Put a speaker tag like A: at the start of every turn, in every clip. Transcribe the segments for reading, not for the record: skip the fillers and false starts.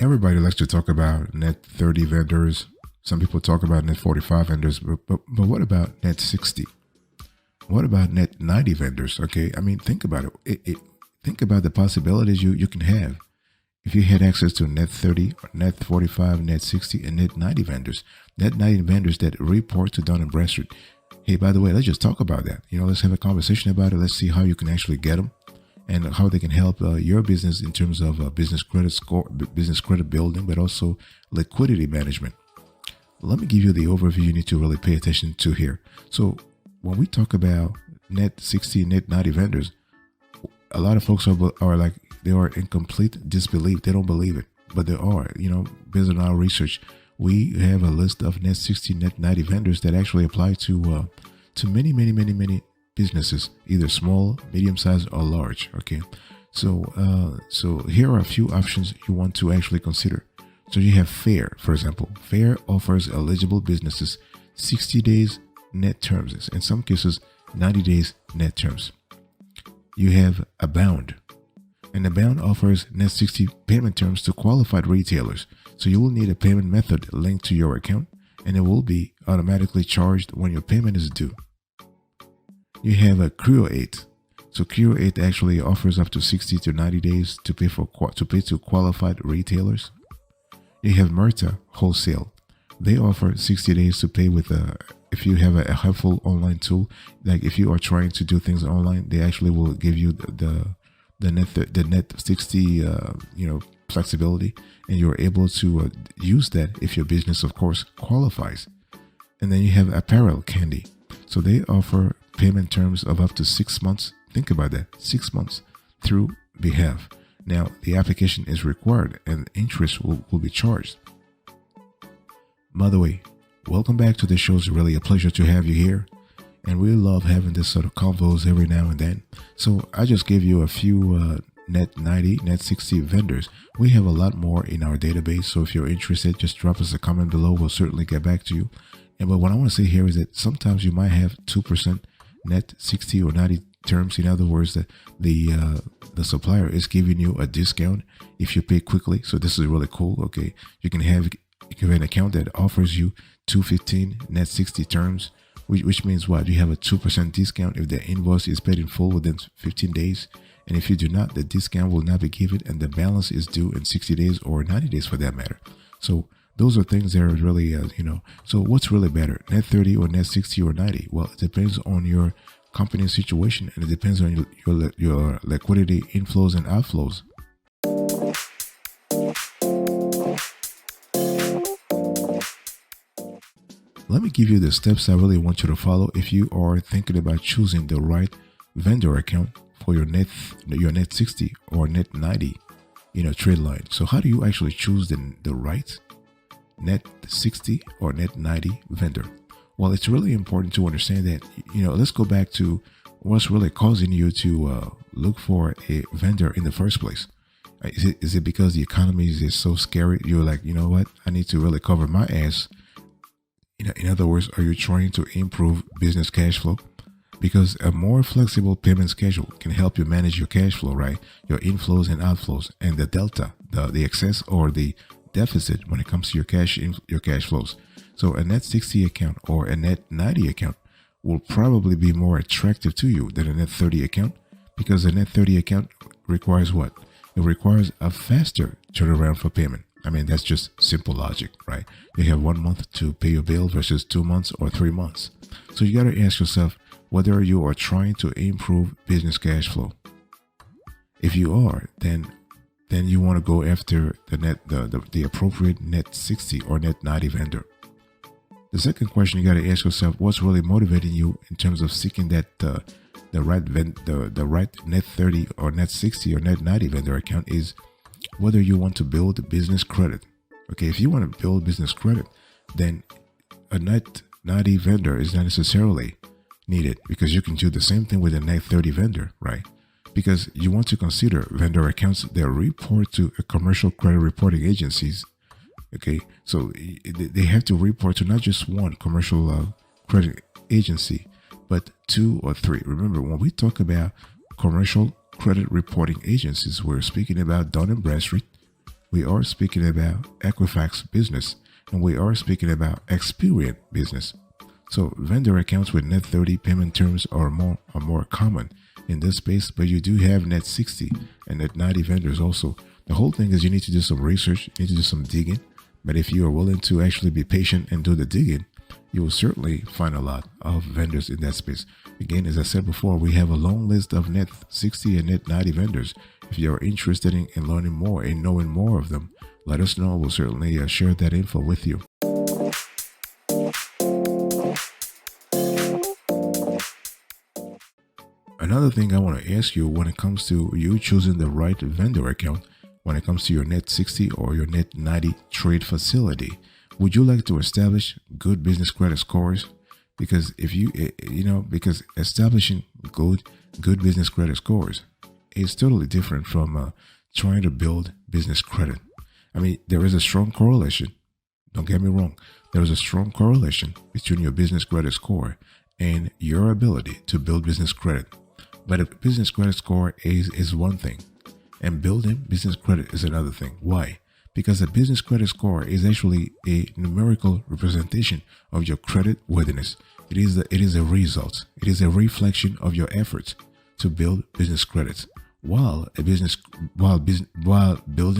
A: Everybody likes to talk about net 30 vendors. Some people talk about net 45 vendors, but what about net 60? What about net 90 vendors? Okay, I mean, think about think about the possibilities you can have if you had access to net 30, or net 45, net 60, and net 90 vendors. Net 90 vendors that report to Dun and Bradstreet. Hey, by the way, let's just talk about that. Let's have a conversation about it. Let's see how you can actually get them and how they can help your business in terms of business credit score, business credit building, but also liquidity management. Let me give you the overview you need to really pay attention to here. So when we talk about net 60, net 90 vendors, a lot of folks are like, they are in complete disbelief. They don't believe it, but they are. Based on our research, we have a list of net 60, net 90 vendors that actually apply to many businesses, either small, medium sized, or large. Okay, so here are a few options you want to actually consider. So you have Fair, for example. Fair offers eligible businesses 60 days net terms, in some cases 90 days net terms. You have Abound, and Abound offers net 60 payment terms to qualified retailers. So you will need a payment method linked to your account, and it will be automatically charged when your payment is due. You have a Creo8. So Creo8 actually offers up to 60 to 90 days to pay to qualified retailers. You have Murta Wholesale. They offer 60 days to pay with if you have a helpful online tool. Like if you are trying to do things online, they actually will give you the net 60 flexibility, and you're able to use that if your business, of course, qualifies. And then you have Apparel Candy. So they offer payment terms of up to 6 months. Think about that, 6 months through Behalf. Now, the application is required and interest will be charged. By the way, welcome back to the show. It's really a pleasure to have you here. And we love having this sort of convos every now and then. So I just gave you a few net 90, net 60 vendors. We have a lot more in our database. So if you're interested, just drop us a comment below. We'll certainly get back to you. But what I want to say here is that sometimes you might have 2% net 60 or 90 terms. In other words, that the supplier is giving you a discount if you pay quickly. So this is really cool. Okay, you can have an account that offers you 215 net 60 terms, which means what? You have a 2% discount if the invoice is paid in full within 15 days. And if you do not, the discount will not be given, and the balance is due in 60 days or 90 days for that matter. So those are things that are really, so what's really better, net 30 or net 60 or 90? Well, it depends on your company situation, and it depends on your liquidity inflows and outflows. Let me give you the steps I really want you to follow if you are thinking about choosing the right vendor account for your net 60 or net 90 trade line. So how do you actually choose the right net 60 or net 90 vendor? Well, it's really important to understand that, let's go back to what's really causing you to look for a vendor in the first place. Is it because the economy is so scary? You're like, you know what? I need to really cover my ass. In other words, are you trying to improve business cash flow? Because a more flexible payment schedule can help you manage your cash flow, right? Your inflows and outflows, and the delta, the excess or the deficit when it comes to your cash flows. So a net 60 account or a net 90 account will probably be more attractive to you than a net 30 account, because a net 30 account requires what? It requires a faster turnaround for payment. I mean, that's just simple logic, right? You have 1 month to pay your bill versus 2 months or 3 months. So you got to ask yourself whether you are trying to improve business cash flow. If you are, then you want to go after the appropriate net 60 or net 90 vendor. The second question you got to ask yourself, what's really motivating you in terms of seeking that the right net 30 or net 60 or net 90 vendor account is whether you want to build business credit. Okay, if you want to build business credit, then a net 90 vendor is not necessarily needed, because you can do the same thing with a net 30 vendor, right? Because you want to consider vendor accounts that report to a commercial credit reporting agencies. Okay, so they have to report to not just one commercial credit agency, but 2 or 3. Remember, when we talk about commercial credit reporting agencies, we're speaking about Dun and Bradstreet, we are speaking about Equifax business, and we are speaking about Experian business. So vendor accounts with net 30 payment terms are more common in this space, but you do have net 60 and net 90 vendors also. The whole thing is you need to do some research, you need to do some digging, but if you are willing to actually be patient and do the digging, you will certainly find a lot of vendors in that space. Again, as I said before, we have a long list of net 60 and net 90 vendors. If you are interested in learning more and knowing more of them, let us know. We'll certainly share that info with you. Another thing I want to ask you when it comes to you choosing the right vendor account, when it comes to your net 60 or your net 90 trade facility, would you like to establish good business credit scores? Because if because establishing good business credit scores is totally different from trying to build business credit. I mean, there is a strong correlation. Don't get me wrong. There is a strong correlation between your business credit score and your ability to build business credit. But a business credit score is one thing, and building business credit is another thing. Why? Because a business credit score is actually a numerical representation of your credit worthiness. It is a result. It is a reflection of your efforts to build business credit. While building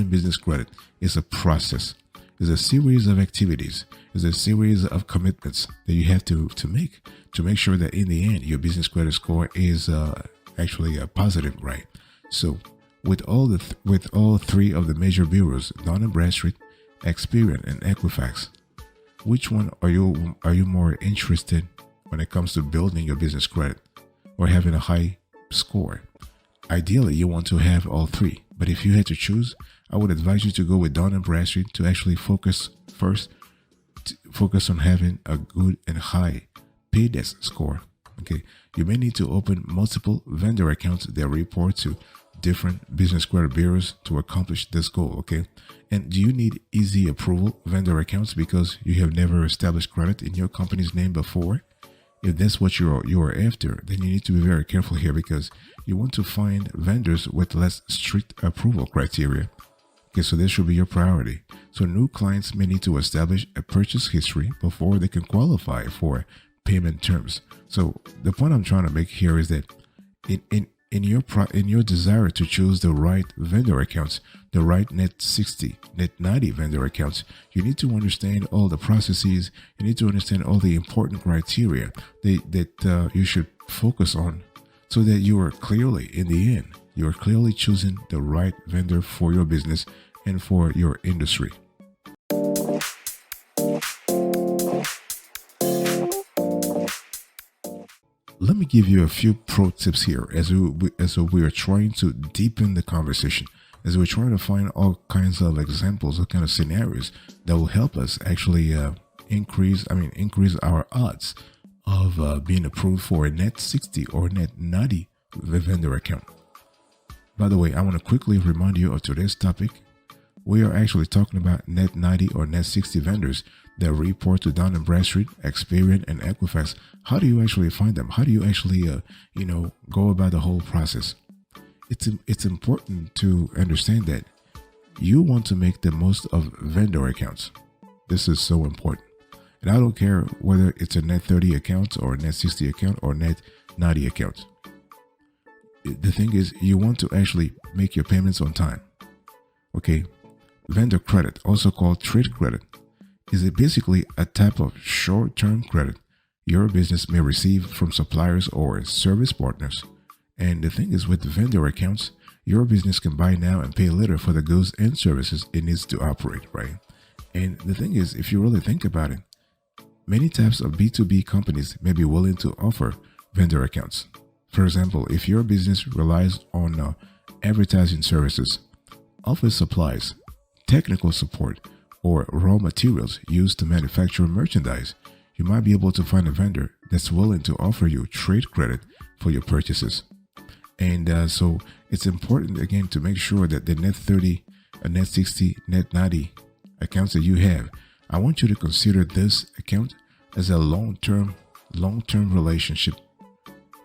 A: business credit is a process, is a series of activities, is a series of commitments that you have to make sure that in the end your business credit score is actually a positive, right? So with all three of the major bureaus, Dun and Bradstreet, Experian, and Equifax, which one are you more interested when it comes to building your business credit or having a high score? Ideally, you want to have all three, but if you had to choose, I would advise you to go with Dun and Bradstreet to actually focus on having a good and high PDES score. Okay, you may need to open multiple vendor accounts that report to different business credit bureaus to accomplish this goal. Okay, and do you need easy approval vendor accounts because you have never established credit in your company's name before? If that's what you are after, then you need to be very careful here because you want to find vendors with less strict approval criteria. Okay, so this should be your priority. So new clients may need to establish a purchase history before they can qualify for payment terms. So the point I'm trying to make here is that in your desire to choose the right vendor accounts, the right net 60, net 90 vendor accounts, you need to understand all the processes. You need to understand all the important criteria that you should focus on, so that you are clearly, in the end, you are clearly choosing the right vendor for your business and for your industry. Let me give you a few pro tips here as we are trying to deepen the conversation, as we're trying to find all kinds of examples, all kinds of scenarios that will help us actually increase our odds of being approved for a net 60 or net 90 vendor account. By the way, I want to quickly remind you of today's topic. We are actually talking about net 90 or net 60 vendors that report to Dun and Bradstreet, Experian, and Equifax. How do you actually find them? How do you actually, go about the whole process? It's important to understand that you want to make the most of vendor accounts. This is so important. And I don't care whether it's a net 30 account or a net 60 account or net 90 account. The thing is, you want to actually make your payments on time. Okay. Vendor credit, also called trade credit, is basically a type of short-term credit your business may receive from suppliers or service partners. And the thing is, with vendor accounts, your business can buy now and pay later for the goods and services it needs to operate, right? And the thing is, if you really think about it, many types of B2B companies may be willing to offer vendor accounts. For example, if your business relies on advertising services, office supplies, technical support, or raw materials used to manufacture merchandise, you might be able to find a vendor that's willing to offer you trade credit for your purchases. And so it's important, again, to make sure that the net 30, net 60, net 90 accounts that you have, I want you to consider this account as a long-term relationship.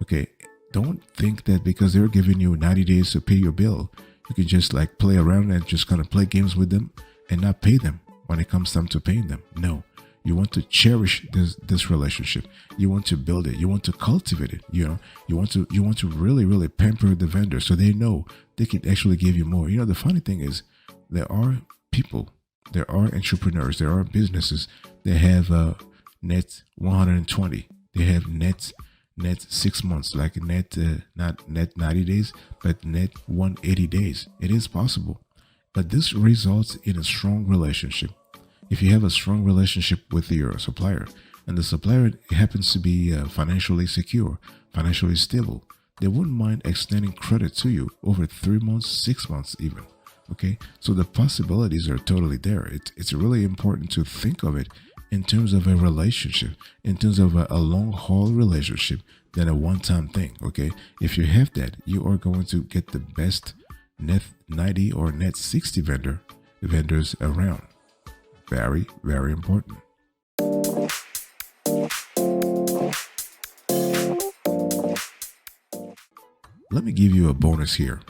A: Okay, don't think that because they're giving you 90 days to pay your bill, You can just like play around and just kind of play games with them and not pay them when it comes time to paying them. No, you want to cherish this relationship. You want to build it. You want to cultivate it. You want to really pamper the vendor so they know they can actually give you more. The funny thing is, there are people, there are entrepreneurs, there are businesses that have net 120. They have net 6 months, like not net 90 days, but net 180 days. It is possible, but this results in a strong relationship. If you have a strong relationship with your supplier, and the supplier happens to be financially secure, financially stable, they wouldn't mind extending credit to you over 3 months, 6 months even. Okay, so the possibilities are totally there. It's really important to think of it in terms of a relationship, in terms of a long haul relationship than a one-time thing. Okay, if you have that, you are going to get the best net 90 or net 60 vendors around. Very, very important. Let me give you a bonus here.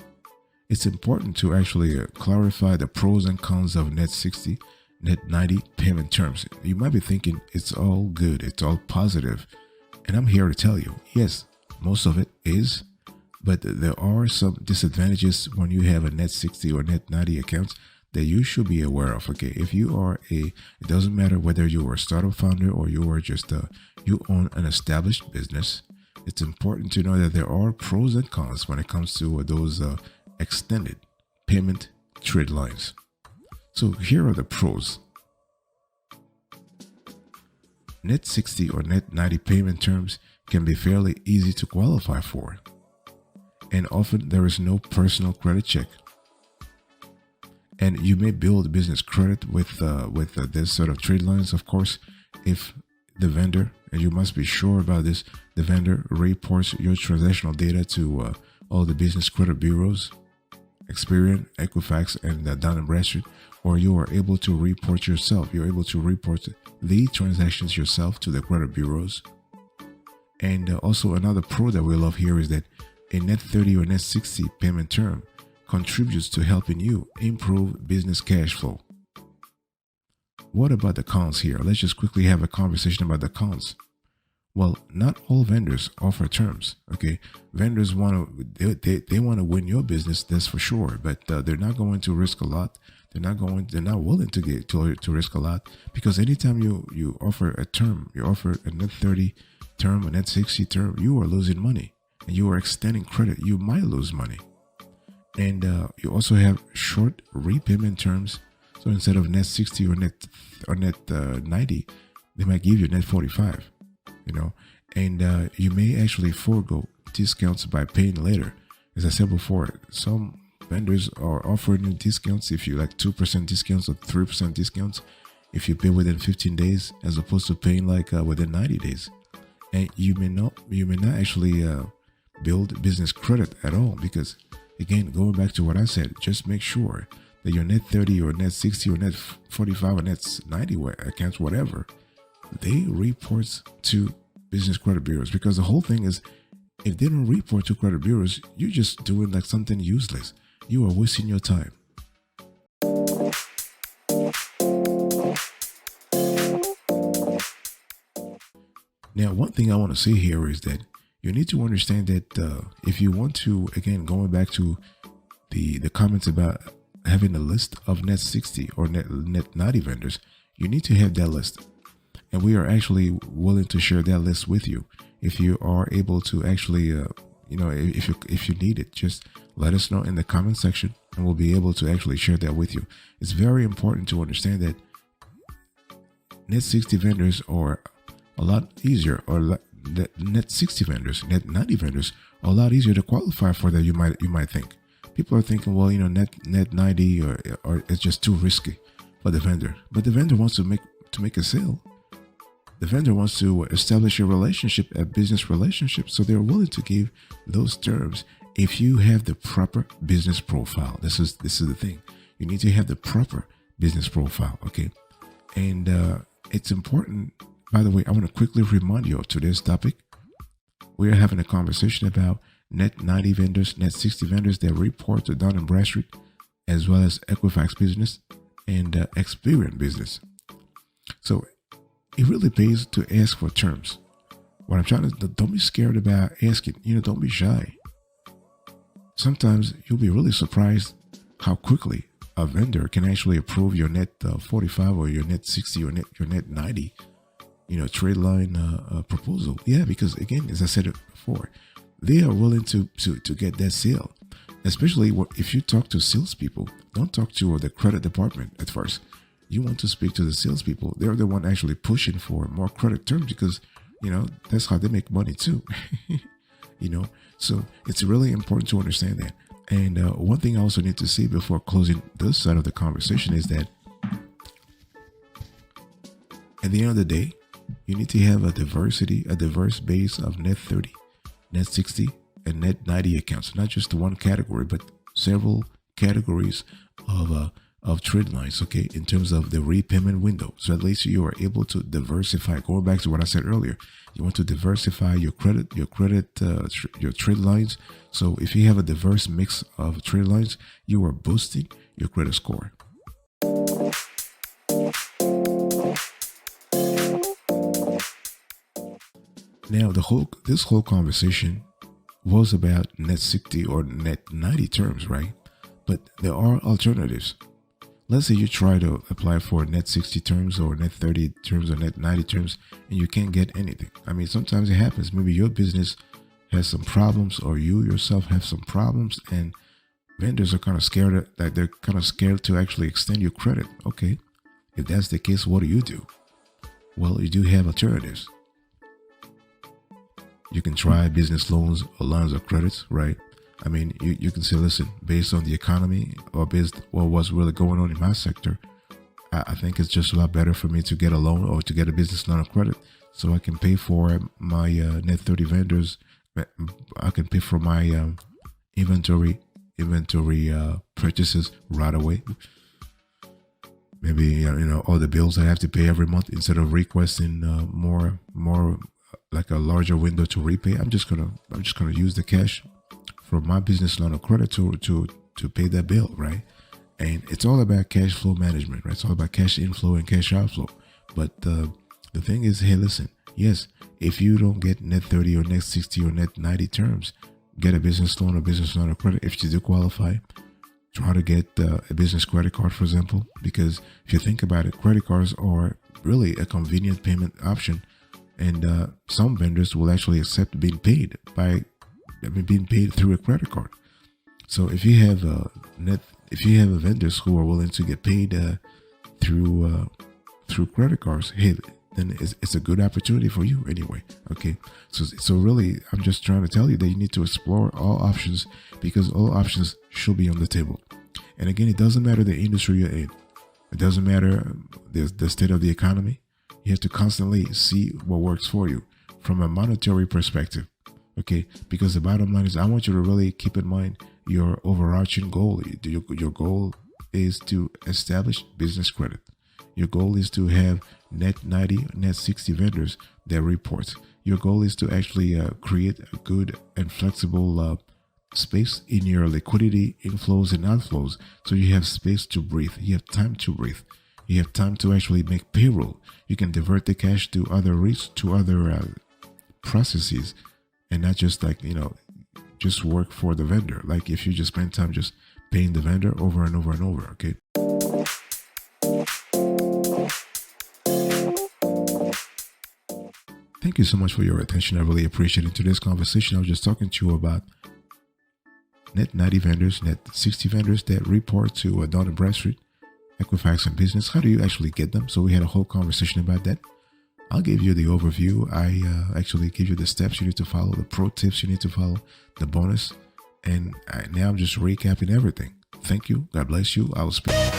A: It's important to actually clarify the pros and cons of net 60, net 90 payment terms. You might be thinking it's all good, it's all positive. And I'm here to tell you, yes, most of it is, but there are some disadvantages when you have a net 60 or net 90 accounts that you should be aware of. Okay, if you are it doesn't matter whether you are a startup founder or you are just you own an established business, it's important to know that there are pros and cons when it comes to those extended payment trade lines. So here are the pros. Net 60 or net 90 payment terms can be fairly easy to qualify for, and often there is no personal credit check. And you may build business credit with this sort of trade lines, of course, if the vendor, and you must be sure about this, the vendor reports your transactional data to all the business credit bureaus, Experian, Equifax, and Dun and Bradstreet, or you are able to report yourself. You're able to report the transactions yourself to the credit bureaus. And also another pro that we love here is that a net 30 or net 60 payment term contributes to helping you improve business cash flow. What about the cons here? Let's just quickly have a conversation about the cons. Well, not all vendors offer terms. Okay, vendors want to they want to win your business, that's for sure, but they're not going to risk a lot. They're not willing to get to risk a lot, because anytime you offer a term, you offer a net 30 term, a net 60 term, you are losing money, and you are extending credit. You might lose money. And you also have short repayment terms. So instead of net 60 or net 90, they might give you net 45, and you may actually forego discounts by paying later. As I said before, some vendors are offering discounts if you like 2% discounts or 3% discounts if you pay within 15 days, as opposed to paying like within 90 days. And you may not actually build business credit at all, because again, going back to what I said, just make sure that your net 30 or net 60 or net 45 or net 90 accounts, whatever, they report to business credit bureaus. Because the whole thing is, if they don't report to credit bureaus, you're just doing like something useless. You are wasting your time. Now, one thing I want to say here is that you need to understand that if you want to, again, going back to the comments about having a list of net 60 or net 90 vendors, you need to have that list. And we are actually willing to share that list with you. If you are able to actually, if you need it, just let us know in the comment section, and we'll be able to actually share that with you. It's very important to understand that net 60 vendors are a lot easier, or net 60 vendors, net 90 vendors are a lot easier to qualify for than you might think. People are thinking, well, net 90 or it's just too risky for the vendor. But the vendor wants to make a sale. The vendor wants to establish a relationship, a business relationship, so they're willing to give those terms if you have the proper business profile. This is the thing. You need to have the proper business profile, okay? And it's important. By the way, I want to quickly remind you of today's topic. We are having a conversation about net 90 vendors, net 60 vendors that report to Dun and Bradstreet, as well as Equifax Business and Experian Business. So it really pays to ask for terms. What I'm trying to, don't be scared about asking. Don't be shy. Sometimes you'll be really surprised how quickly a vendor can actually approve your net 45 or your net 60 or your net 90, trade line proposal. Yeah, because again, as I said it before, they are willing to get that sale. Especially if you talk to salespeople, don't talk to the credit department at first. You want to speak to the salespeople. They're the one actually pushing for more credit terms because, that's how they make money too. So it's really important to understand that. And one thing I also need to say before closing this side of the conversation is that at the end of the day, you need to have a diverse base of net 30, net 60, and net 90 accounts. Not just one category, but several categories of trade lines, okay, in terms of the repayment window. So at least you are able to diversify. Going back to what I said earlier, you want to diversify your trade lines. So if you have a diverse mix of trade lines, you are boosting your credit score. Now, this whole conversation was about net 60 or net 90 terms, right? But there are alternatives. Let's say you try to apply for net 60 terms or net 30 terms or net 90 terms and you can't get anything. I mean, sometimes it happens. Maybe your business has some problems or you yourself have some problems and vendors are kind of scared to actually extend your credit. Okay. If that's the case, what do? Well, you do have alternatives. You can try business loans or lines of credits, right? I mean, you can say, listen, based on the economy or based on what's really going on in my sector, I think it's just a lot better for me to get a loan or to get a business line of credit so I can pay for my net 30 vendors. I can pay for my inventory purchases right away. Maybe, all the bills I have to pay every month instead of requesting more like a larger window to repay. I'm just gonna use the cash from my business line of credit to pay that bill, right? And it's all about cash flow management, right? It's all about cash inflow and cash outflow. But the thing is, hey, listen, yes, if you don't get net 30 or net 60 or net 90 terms, get a business loan or business line of credit. If you do qualify, try to get a business credit card, for example, because if you think about it, credit cards are really a convenient payment option. And some vendors will actually accept being paid through a credit card. So if you have vendors who are willing to get paid through credit cards, hey, then it's a good opportunity for you anyway. Okay, so really, I'm just trying to tell you that you need to explore all options because all options should be on the table. And again, it doesn't matter the industry you're in. It doesn't matter the state of the economy. You have to constantly see what works for you from a monetary perspective. Okay, because the bottom line is I want you to really keep in mind your overarching goal. Your goal is to establish business credit. Your goal is to have net 90, net 60 vendors that report. Your goal is to actually create a good and flexible space in your liquidity inflows and outflows. So you have space to breathe. You have time to breathe. You have time to actually make payroll. You can divert the cash to other processes and not just just work for the vendor. Like if you just spend time just paying the vendor over and over and over, okay? Thank you so much for your attention. I really appreciate it. In today's conversation, I was just talking to you about net 90 vendors, net 60 vendors that report to Dun and Bradstreet, Equifax and Business. How do you actually get them? So we had a whole conversation about that. I'll give you the overview. I actually give you the steps you need to follow, the pro tips you need to follow, the bonus. And now I'm just recapping everything. Thank you. God bless you. I will speak.